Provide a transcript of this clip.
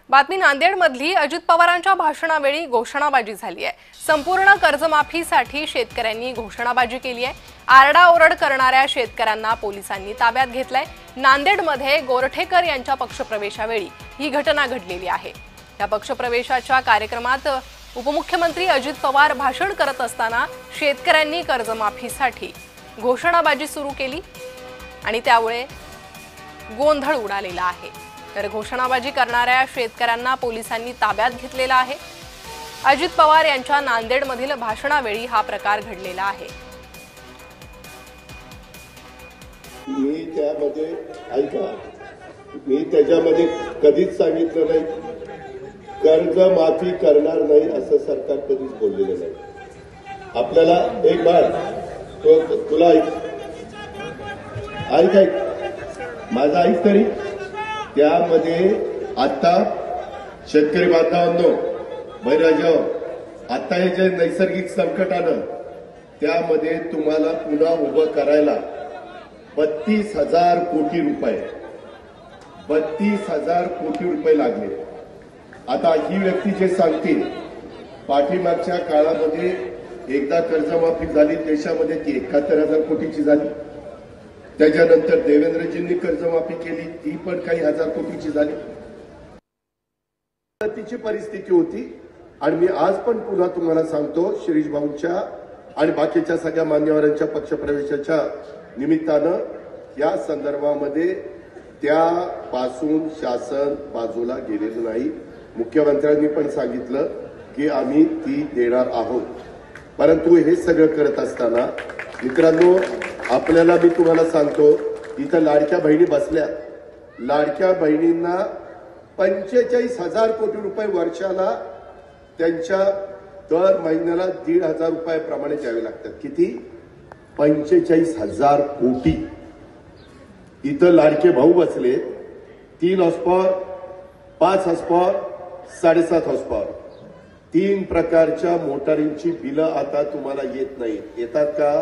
बातमी नांदेडमधली अजित पवारांच्या भाषणावेळी घोषणाबाजी झाली आहे। संपूर्ण कर्जमाफीसाठी शेतकऱ्यांनी घोषणाबाजी केली आहे। आरडाओरड करणाऱ्या शेतकऱ्यांना पोलिसांनी ताब्यात घेतलंय। नांदेडमध्ये गोरठेकर यांच्या पक्षप्रवेशावेळी ही घटना घडलेली आहे। या पक्षप्रवेशाच्या कार्यक्रमात उपमुख्यमंत्री अजित पवार भाषण करत असताना शेतकऱ्यांनी कर्जमाफीसाठी घोषणाबाजी सुरू केली आणि त्यामुळे गोंधळ उडालेला आहे। तर घोषणाबाजी करणाऱ्या शेतकऱ्यांना पोलिसांनी ताब्यात घेतलेला आहे। अजित पवार यांच्या नांदेडमधील भाषणावेळी हा प्रकार घडलेला आहे। मी त्याच्यामध्ये कधीच सांगितलं नाही कर्ज माफी करणार नाही असं सरकार कधीच बोललेलं नाही। आपल्याला एक बार तुला ऐक माझा ऐक तरी त्यामध्ये आता शेतकरी बांधवांनो बैराजाव आता हे जे नैसर्गिक संकट आलं त्यामध्ये तुम्हाला पुन्हा उभं करायला 32,000 कोटी रुपये 32,000 कोटी रुपये लागले। आता ही व्यक्ती जे सांगतील पाठीमागच्या काळामध्ये एकदा कर्जमाफी झाली देशामध्ये ती 71,000 कोटीची झाली। त्याच्यानंतर देवेंद्रजींनी कर्जमाफी केली ती पण काही हजार कोटीची झाली। तिची परिस्थिती होती आणि मी आज पण पुन्हा तुम्हाला सांगतो शिरीष भाऊंच्या आणि बाकीच्या सगळ्या मान्यवरांच्या पक्षप्रवेशाच्या निमित्तानं या संदर्भामध्ये त्यापासून शासन बाजूला गेलेलं नाही। मुख्यमंत्र्यांनी पण सांगितलं की आम्ही ती देणार आहोत। परंतु हे सगळं करत असताना मित्रांनो आपल्याला मी तुम्हाला सांगतो इथं लाडक्या बहिणी बसल्या। लाडक्या बहिणींना 45,000 कोटी रुपये वर्षाला त्यांच्या दर महिन्याला 1,500 रुपयाप्रमाणे द्यावे लागतात। किती? 45,000 कोटी। इथं लाडके भाऊ बसले 3 हॉर्सपॉवर 5 हॉर्सपॉवर 7.5 हॉर्सपॉवर 3 प्रकारच्या मोटारींची बिलं आता तुम्हाला येत नाहीत। येतात का?